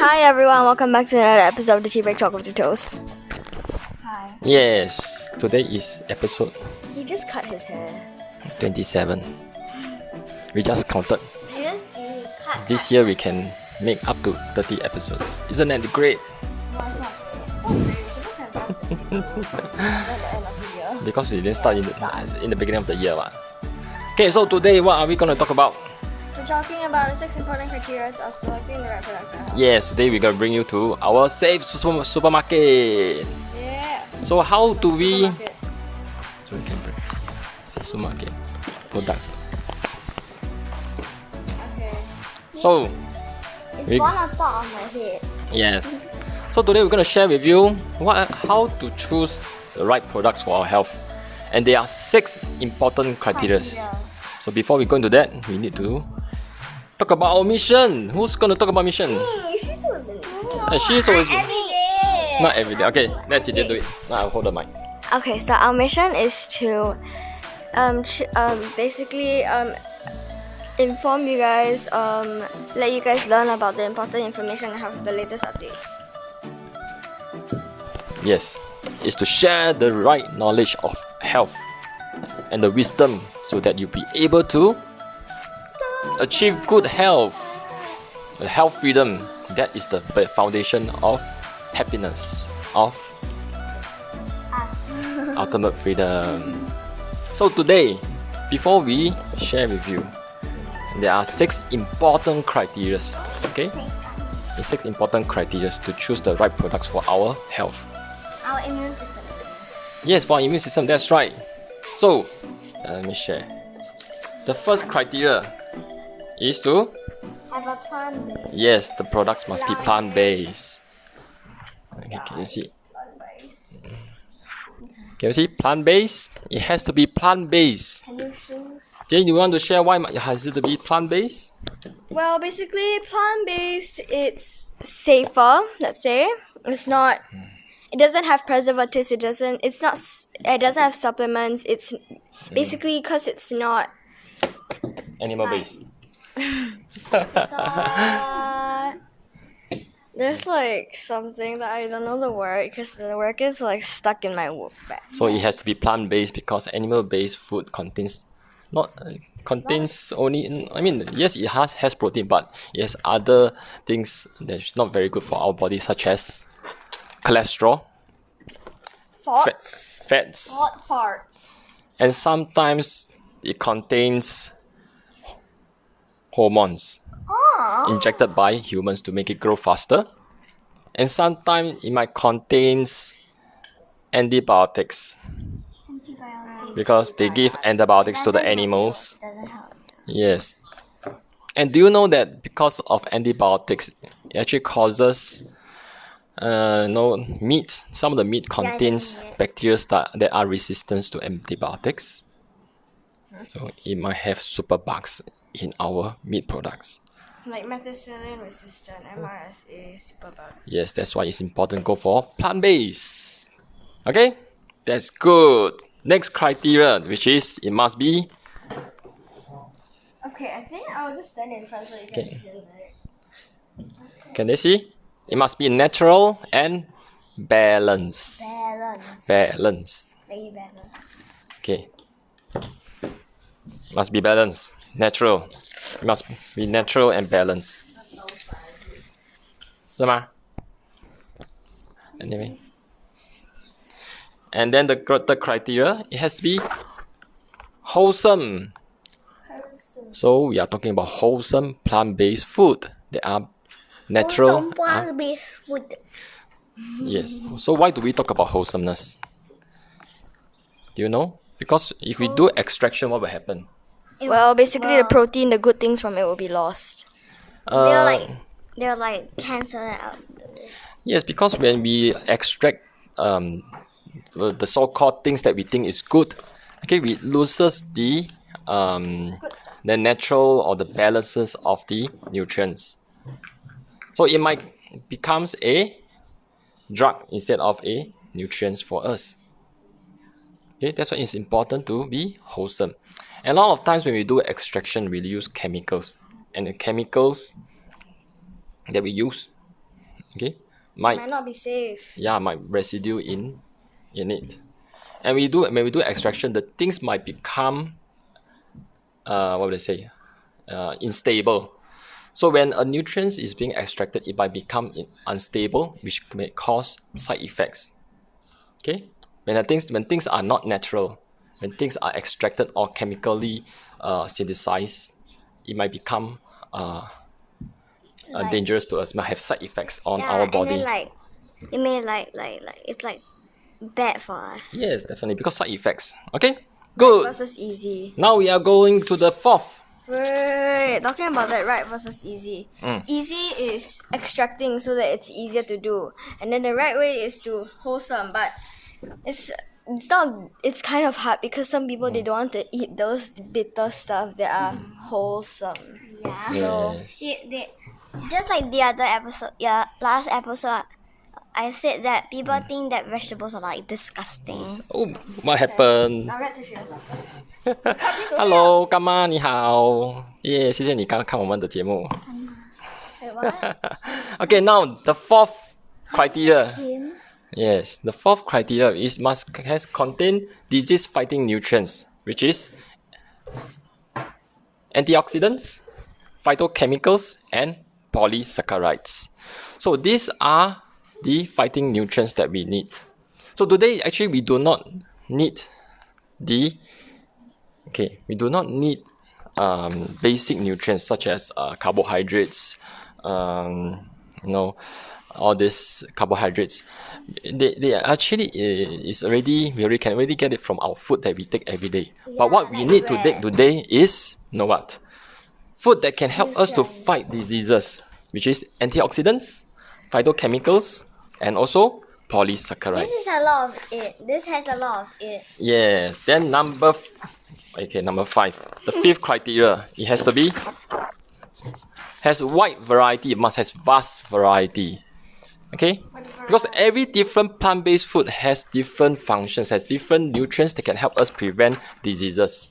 Hi everyone, welcome back to another episode of the 𝐂𝐫𝐞 𝐤𝐤𝐞𝐫𝐤𝐤. Hi. Yes, today is episode He just cut his hair. 27. We just counted. He just cut. This year we can make up to 30 episodes. Isn't that great? Because we didn't start in the beginning of the year. Okay, so today what are we going to talk about? We're talking about the 6 important criteria of selecting the right product for health. Yes, today we're going to bring you to our safe supermarket. Yeah. So how do we... Supermarket. So we can bring safe supermarket products. Okay. So... It's one on top of my head. Yes. So today we're going to share with you how to choose the right products for our health. And there are 6 important criteria. So before we go into that, we need to talk about our mission. Who's going to talk about mission? She's woman. She's always Every day. not every day. Okay, let J.J. do it. Now I'll hold the mic. Okay, so our mission is to basically inform you guys, let you guys learn about the important information and have the latest updates. Yes, it's to share the right knowledge of health and the wisdom so that you'll be able to achieve good health. Health freedom, that is the foundation of happiness, of ultimate freedom. So today, before we share with you, there are 6 important criteria. Okay? The 6 important criteria to choose the right products for our health. Our immune system. Yes, for our immune system, that's right. So, let me share. The first criteria is to... Have a plant-based. Yes, the products must be plant-based. Okay, can you see? Can you see? Plant-based? It has to be plant-based. Can you choose? Jane, you want to share why it has to be plant-based? Well, basically, plant-based, it's safer, let's say. It's not... It doesn't have preservatives. It doesn't have supplements. It's basically because it's not Animal-based. There's like something that I don't know the word because the word is like stuck in my back. So it has to be plant-based because animal-based food contains only, I mean, yes, it has protein, but it has other things that's not very good for our body, such as cholesterol, fats, Hot part. and sometimes it contains hormones injected by humans to make it grow faster, and sometimes it might contain antibiotics because they give antibiotics to the animals. Doesn't help. Yes. And do you know that because of antibiotics, it actually causes meat. Some of the meat contains bacteria that are resistant to antibiotics. So it might have superbugs in our meat products. Like methicillin resistant, MRSA, superbugs. Yes, that's why it's important to go for plant-based. Okay? That's good. Next criteria, which is it must be... Okay, I think I'll just stand in front so you can see it. Can they see? It must be natural and balanced. Balance. Very balanced. Okay. Must be balanced. Natural. It must be natural and balanced. 是吗? Anyway. And then the criteria, it has to be wholesome. So we are talking about wholesome plant-based food. They are natural. Plant-based food. Yes. So why do we talk about wholesomeness? Do you know? Because if we do extraction, what will happen? Well, basically the protein, the good things from it will be lost. They're like cancel it out. Yes, because when we extract the so-called things that we think is good, okay, we loses the natural or the balances of the nutrients. So it might becomes a drug instead of a nutrients for us. Okay, that's why it's important to be wholesome. And a lot of times when we do extraction, we use chemicals. And the chemicals that we use Okay, Might not be safe. might residue in it. And when we do extraction, the things might become what would I say? Unstable. So when a nutrient is being extracted, it might become unstable, which may cause side effects. Okay, when things are not natural, when things are extracted or chemically synthesized, it might become dangerous to us. Might have side effects on our body. And then, it may it's bad for us. Yes, definitely, because side effects. Okay, good. Versus easy. Now we are going to the fourth. Wait, talking about that, right versus easy. Easy is extracting so that it's easier to do, and then the right way is to wholesome. But it's kind of hard because some people they don't want to eat those bitter stuff that are wholesome. Yeah. So Yes. Just like the other episode, last episode, I said that people think that vegetables are disgusting. Oh, what happened? I'll get to share. Hello，干妈你好，耶、谢谢你刚刚看我们的节目。Wait, what? Okay, now the fourth criteria. Yes, the fourth criteria has contain disease-fighting nutrients, which is antioxidants, phytochemicals, and polysaccharides. So these are the fighting nutrients that we need. So today, actually, we do not need basic nutrients such as carbohydrates, all these carbohydrates. They actually we can already get it from our food that we take every day. But what we need to take today is what? Food that can help us to fight diseases, which is antioxidants, phytochemicals, and also polysaccharides. This has a lot of it. Yes. Then number 5. The fifth criteria, it has wide variety. It must have vast variety. Okay? Because every different plant-based food has different functions, has different nutrients that can help us prevent diseases.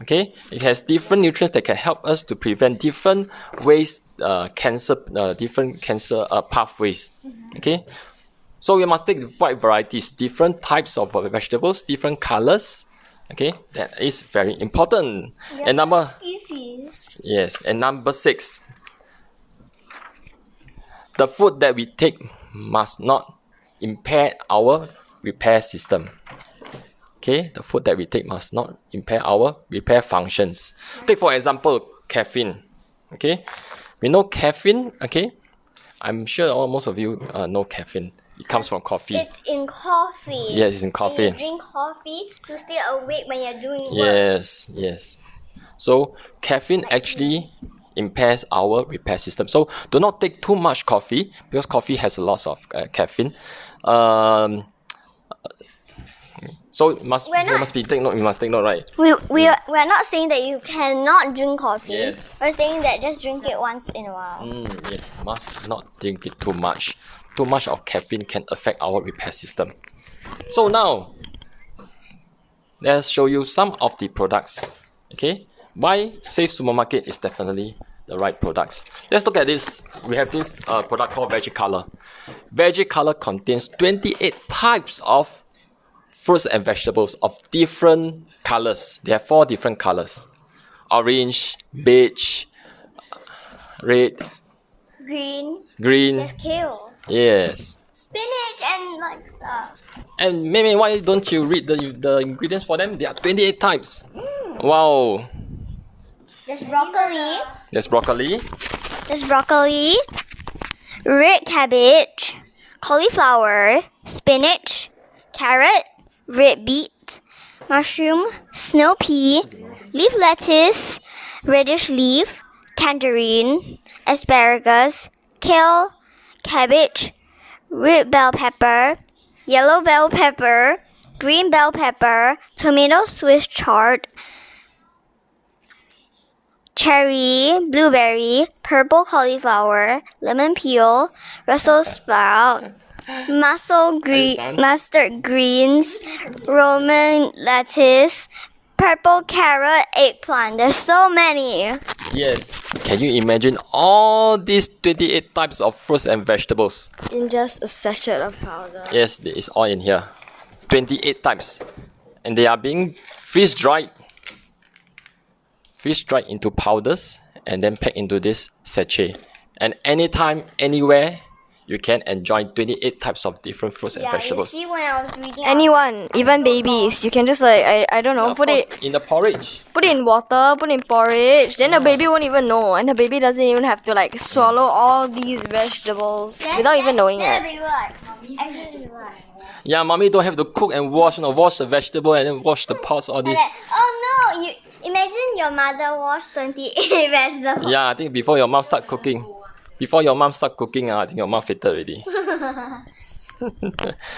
Okay? It has different nutrients that can help us to prevent different ways, different cancer pathways. Okay? So we must take wide varieties, different types of vegetables, different colors. Okay, that is very important. And number 6, the food that we take must not impair our repair system. Okay, the food that we take must not impair our repair functions. Take for example, caffeine. Okay, we know caffeine. Okay, I'm sure most of you know caffeine. It comes from coffee. It's in coffee. Yes, it's in coffee. And you drink coffee to stay awake when you're doing work. Yes. So caffeine actually impairs our repair system. So do not take too much coffee because coffee has a lot of caffeine. So we must take note, right? We're not saying that you cannot drink coffee. Yes. We're saying that just drink it once in a while. Yes, must not drink it too much. Too much of caffeine can affect our repair system. So now, let's show you some of the products. Okay, why Safe Supermarket is definitely the right products. Let's look at this. We have this product called VeggieColor. VeggieColor contains 28 types of fruits and vegetables of different colors. They have 4 different colors: orange, beige, red, Green. green. There's kale. Yes. Spinach and stuff. And maybe why don't you read the ingredients for them? There are 28 types. Wow. There's broccoli. There's broccoli. There's broccoli. Red cabbage. Cauliflower. Spinach. Carrot. Red beet. Mushroom. Snow pea. Leaf lettuce. Radish leaf. Tangerine. Asparagus. Kale. Cabbage, red bell pepper, yellow bell pepper, green bell pepper, tomato Swiss chard, cherry, blueberry, purple cauliflower, lemon peel, Brussels sprout, mustard greens, Roman lettuce, purple carrot, eggplant. There's so many. Yes. Can you imagine all these 28 types of fruits and vegetables? In just a sachet of powder. Yes, it's all in here. 28 types. And they are being freeze-dried. Freeze-dried into powders and then packed into this sachet. And anytime, anywhere, you can enjoy 28 types of different fruits and vegetables. You see, when I was reading, Anyone, even babies, you can just like I don't know, put it in the porridge. Put it in water, put it in porridge, then the baby won't even know, and the baby doesn't even have to like swallow all these vegetables without even knowing it. Yeah, mommy don't have to cook and wash, wash the vegetable and then wash the pots, all this. Oh no, you imagine your mother washed 28 vegetables. Yeah, I think before your mom start cooking. Before your mom start cooking, I think your mom fainted already.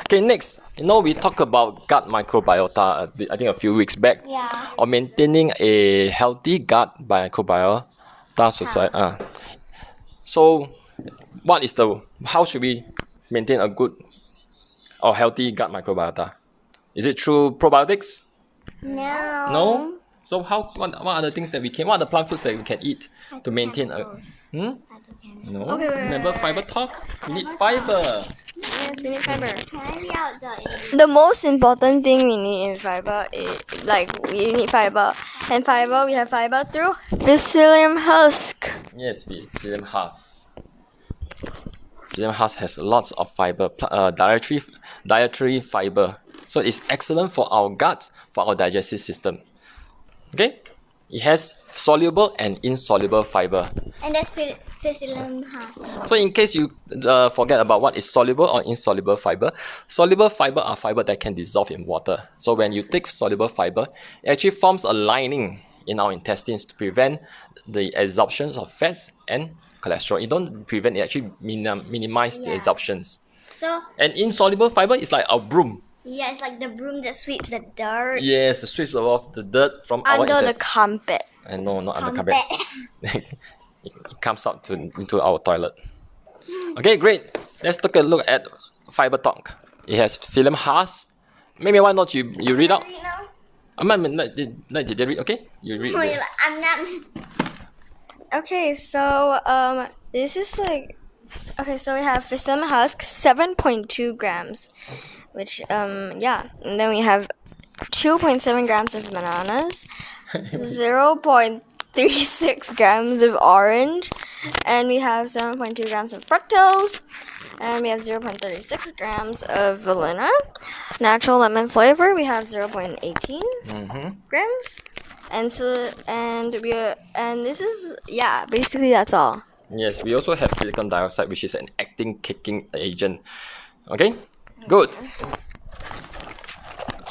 Okay, next. We talked about gut microbiota, I think a few weeks back. Yeah. Or maintaining a healthy gut microbiota society. So, how should we maintain a good or healthy gut microbiota? Is it through probiotics? No. No? So what are the things that what are the plant foods that we can eat to maintain a... No? Okay, wait, Remember fiber talk? We need fiber. Yes, we need fiber. Carry out the The most important thing we need in fiber is we need fiber. And fiber, we have fiber through the psyllium husk. Yes, psyllium husk. Psyllium husk has lots of fiber, dietary fiber. So it's excellent for our guts, for our digestive system. Okay? It has soluble and insoluble fiber. And that's psyllium husk. So in case you forget about what is soluble or insoluble fiber are fiber that can dissolve in water. So when you take soluble fiber, it actually forms a lining in our intestines to prevent the absorption of fats and cholesterol. It don't prevent, it actually minimize the absorptions. And insoluble fiber is like a broom. Yeah, it's like the broom that sweeps the dirt. Yes, it sweeps off the dirt from our intestines. Under the carpet. And no, not under the carpet. It comes out into our toilet. Okay, great. Let's take a look at fiber talk. It has psyllium husk. Maybe why not you read out? Did they read? Okay, you read. I'm not. Okay, so this is okay, so we have psyllium husk 7.2 grams, which and then we have 2.7 grams of bananas, 0.36 grams of orange, and we have 7.2 grams of fructose, and we have 0.36 grams of vanilla. Natural lemon flavor, we have 0.18 grams, and this is basically that's all. Yes, we also have silicon dioxide, which is an acting kicking agent. Okay, good.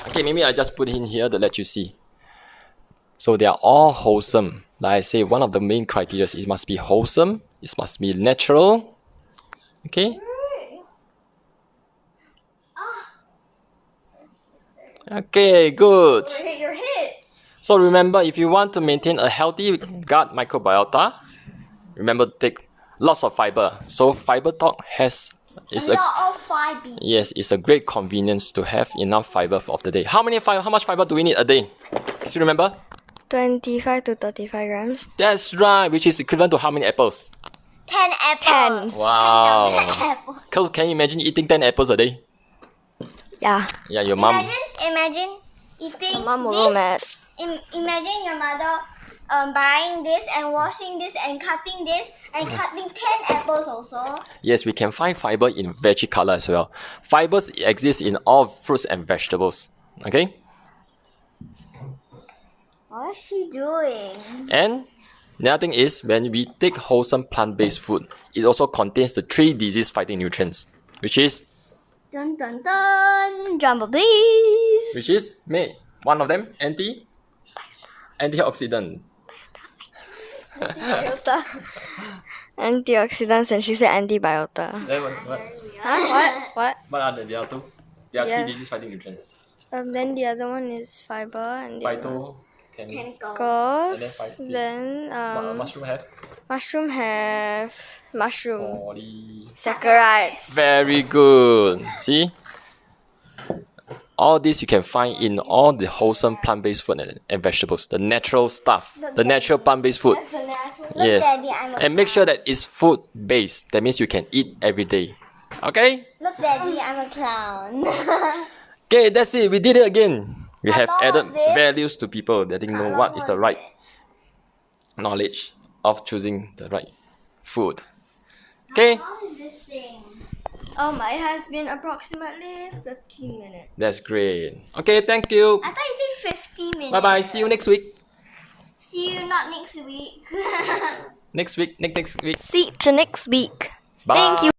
Okay, maybe I just put it in here to let you see. So they are all wholesome. Like I say, one of the main criteria is it must be wholesome, it must be natural. Okay? Okay, good. You're hit. So remember, if you want to maintain a healthy gut microbiota, remember to take lots of fiber. So fiber talk has lot of fiber. Yes, it's a great convenience to have enough fiber of the day. How much fiber do we need a day? Do you remember? 25 to 35 grams. That's right, which is equivalent to how many apples? 10 apples. 10. Wow. 10 apples. Cause can you imagine eating 10 apples a day? Yeah. Yeah, your mom. Imagine eating Mom will this. mad. Imagine your mother buying this and washing this and cutting this and cutting 10 apples also. Yes, we can find fiber in veggie color as well. Fibers exist in all fruits and vegetables. Okay? What is she doing? And the other thing is, when we take wholesome plant-based food, it also contains the 3 disease-fighting nutrients, which is... Dun dun dun! Jumbo please! Which is, one of them, antioxidant. Antioxidants, and she said antibiota. What? Huh? What? What are the other 2? There are 3 Yeah. disease-fighting nutrients. Then the other one is fiber, and the Phyto, goes. And Then mushroom have mushroom poly. saccharides. Very good. See? All this you can find in all the wholesome plant-based food and vegetables. The natural stuff. The natural plant-based food. The natural Yes. Daddy, I'm a And make sure that it's food based. That means you can eat every day. Okay? Look, Daddy, I'm a clown. Okay, that's it. We did it again. We have How added long was this? values to people that didn't know what is the right knowledge of choosing the right food. Okay? How long is this thing? It has been approximately 15 minutes. That's great. Okay, thank you. I thought you said 50 minutes. Bye bye. See you next week. See you not next week. Next week. Next week. See you next week. Bye. Thank you.